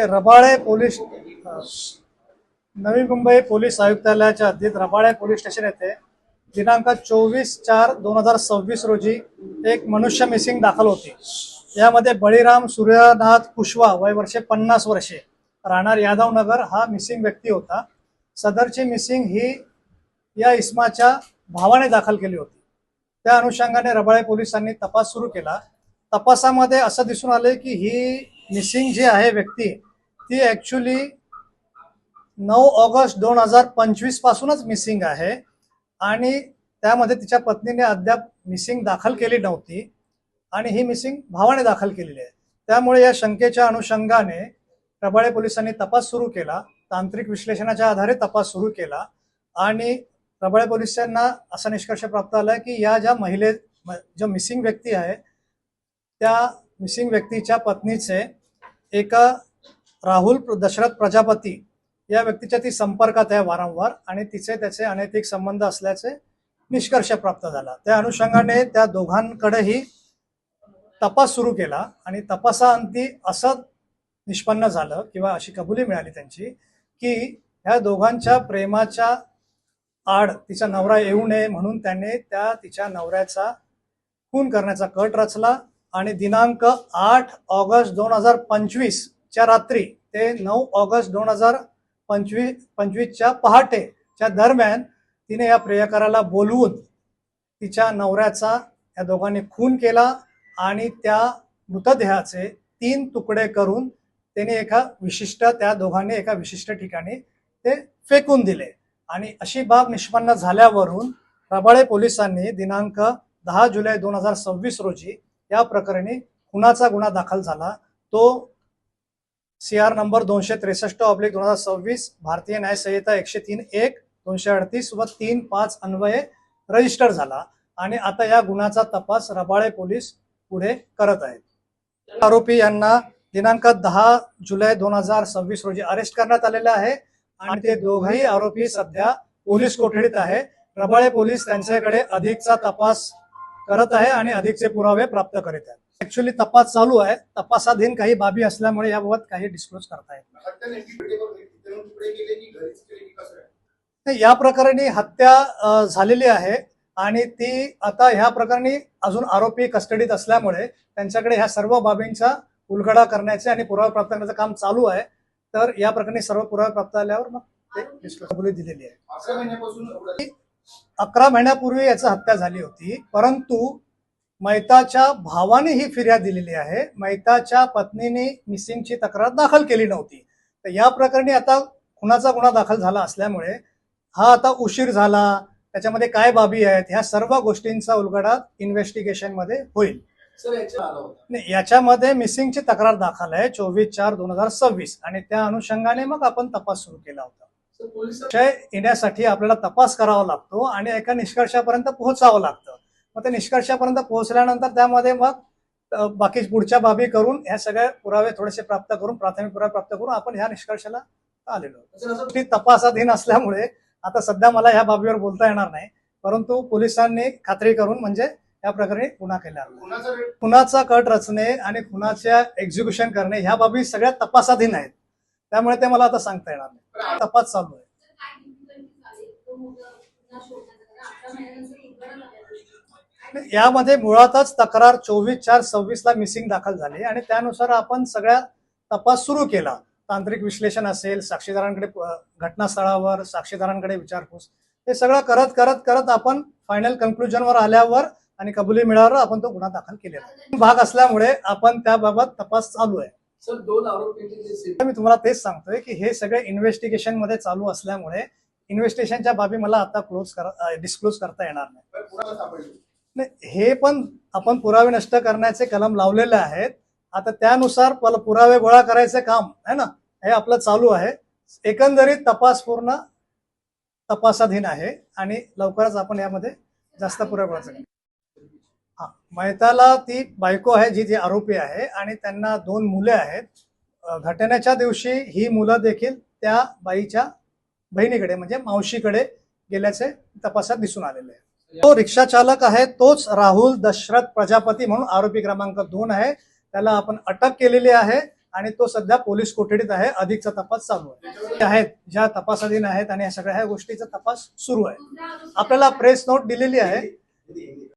Rabale police Navi Mumbai police आयुक्तालयाच्या हद्दीत Rabale police station येथे दिनांक 24/4/2026 रोजी एक मनुष्य मिसिंग दाखल होती। यामध्ये बळीराम सूर्यनाथ कुशवा वय वर्षे 50 वर्षे राहणार यादव नगर हा मिसिंग व्यक्ती होता। सदरची मिसिंग ही या इसमाच्या भावाने दाखल केली होती। त्या अनुषंगाने रबाळे पोलिसांनी तपास सुरू केला। तपासामध्ये असं दिसून आले की ही मिसिंग जी आहे व्यक्ती ती ॲक्च्युली 9 ऑगस्ट 2025 पासूनच मिसिंग आहे आणि त्यामध्ये तिच्या पत्नीने अद्याप मिसिंग दाखल केली नव्हती आणि ही मिसिंग भावाने दाखल केलेली आहे। त्यामुळे या शंकेच्या अनुषंगाने रबाळे पोलिसांनी तपास सुरू केला। तांत्रिक विश्लेषणाच्या आधारे तपास सुरू केला आणि रबाळे पोलिसांना असा निष्कर्ष प्राप्त आला की या जो मिसिंग व्यक्ती आहे त्या मिसिंग व्यक्तीच्या पत्नीचे एका राहुल दशरथ प्रजापती या व्यक्तीच्या ती संपर्कात आहे वारंवार आणि त्याचे अनैतिक संबंध असल्याचे निष्कर्ष प्राप्त झाला। त्या अनुषंगाने त्या दोघांकडेही तपास सुरू केला आणि तपासाअंती असं निष्पन्न झालं किंवा अशी कबुली मिळाली त्यांची की ह्या दोघांच्या प्रेमाच्या आड तिचा नवरा येऊ नये म्हणून त्याने तिच्या नवऱ्याचा खून करण्याचा कट रचला आणि दिनांक 8 ऑगस्ट 2025 च्या रात्री ते 9 ऑगस्ट 2025 च्या पहाटेच्या दरम्यान तिने या प्रियकराला बोलवून तिच्या नवऱ्याचा या दोघांनी खून केला आणि त्या मृतदेहाचे 3 तुकडे करून त्या दोघांनी एका विशिष्ट ठिकाणी ते फेकून दिले आणि अशी बाब निष्पन्न झाल्यावरून रबाळे पोलिसांनी दिनांक 10 जुलै 2026 रोजी या प्रकरणी खुनाचा गुन्हा दाखल झाला। तो CR नंबर 263/2026 भारतीय न्याय संहिता 103(1), 238 व 3(5) अन्वये रजिस्टर झाला आणि आता या गुन्ह्याचा तपास रबाळे पोलीस पुढे करत आहेत। आरोपी यांना दिनांक 10 जुलै 2026 रोजी अरेस्ट करण्यात आलेले आहे आणि ते दोघेही आरोपी सध्या पोलीस कोठडीत आहे। रबाळे पोलीस त्यांच्याकडे अधिकचा तपास करत आहे आणि अधिकचे पुरावे प्राप्त करीत आहेत। ऍक्च्युअली तपास चालू आहे। तपासाधीन काही बाबी असल्यामुळे याबाबत काही डिस्क्लोज करता येत नाही। या प्रकरणी हत्या झालेली आहे आणि ती आता ह्या प्रकरणी अजून आरोपी कस्टडीत असल्यामुळे त्यांच्याकडे ह्या सर्व बाबींचा उलगडा करण्याचे आणि पुरावा प्राप्त करण्याचं काम चालू आहे। तर या प्रकरणी सर्व पुरावे प्राप्त झाल्यावर मग ते डिस्क्लोज दिलेली आहे। 11 महिन्यापूर्वी याची हत्या झाली होती, परंतु मैताच्या भावाने ही फिर्याद दिलेली आहे। मैताच्या पत्नीने मिसिंगची तक्रार दाखल केली नव्हती। तर या प्रकरणी आता खुनाचा गुन्हा दाखल झाला असल्यामुळे हा आता उशीर झाला, त्याच्यामध्ये काय बाबी आहेत ह्या सर्व गोष्टींचा उलगडा इन्व्हेस्टिगेशन मध्ये होईल। याच्यामध्ये मिसिंगची तक्रार दाखल आहे 24/4/2026 आणि त्या अनुषंगाने मग आपण तपास सुरू केला होता। विषय येण्यासाठी आपल्याला तपास करावा लागतो आणि एका निष्कर्षापर्यंत पोहोचावं लागतं। मग त्या निष्कर्षापर्यंत पोहोचल्यानंतर त्यामध्ये मग बाकी पुढच्या बाबी करून ह्या सगळ्या पुरावे थोडेसे प्राप्त करून प्राथमिक पुरावे प्राप्त करून आपण ह्या निष्कर्षाला आलेलो। ती तपासाधीन असल्यामुळे आता सध्या मला ह्या बाबीवर बोलता येणार नाही, परंतु पोलिसांनी खात्री करून म्हणजे या प्रकरणी गुन्हा केला। खुनाचा कट रचणे आणि खुनाच्या एक्झिक्युशन करणे ह्या बाबी सगळ्या तपासाधीन आहेत, त्यामुळे ते मला आता सांगता येणार नाही। तपास चालू आहे। यामध्ये मुळातच तक्रार 24/4/26 ला मिसिंग दाखल झाली आणि त्यानुसार आपण सगळ्या तपास सुरू केला। तांत्रिक विश्लेषण असेल, साक्षीदारांकडे घटनास्थळावर साक्षीदारांकडे विचारपूस, हे सगळं करत करत करत आपण फायनल कन्क्लुजनवर आल्यावर आणि कबुली मिळाल्यावर आपण तो गुन्हा दाखल केलेला भाग असल्यामुळे आपण त्याबाबत तपास चालू आहे। सर, 2 आरोपींचे मी तुम्हाला तेच सांगतोय की हे सगळे इन्व्हेस्टिगेशन मध्ये चालू असल्यामुळे इन्व्हेस्टिगेशनच्या बाबी मला आता डिस्क्लोज करता येणार नाही। हे पण आपण पुरावे नष्ट करण्याचे कलम लावलेले आहेत। आता त्यानुसार पुरावे गोळा करायचे काम आहे ना, हे आपलं चालू आहे। एकंदरीत तपास पूर्ण तपासाधीन आहे आणि लवकरच आपण यामध्ये जास्त पुरावे गोळा करू। मैताला ती बायको आहे जी आरोपी आहे आणि त्यांना 2 मुले आहेत। घटनेच्या दिवशी ही मुलं देखील त्या बाईच्या बहिणीकडे म्हणजे मावशीकडे गेल्याचे तपासात दिसून आलेले आहे। तो रिक्षा चालक आहे तोच राहुल दशरथ प्रजापती म्हणून आरोपी क्रमांक 2 आहे। त्याला आपण अटक केलेली आहे आणि तो सध्या पोलीस कोठडीत आहे. अधिकचा तपास चालू आहे. आहेत ज्या तपासाधीन आहेत आणि या सगळ्या ह्या गोष्टीचा तपास सुरू आहे. आपल्याला प्रेस नोट दिलेली आहे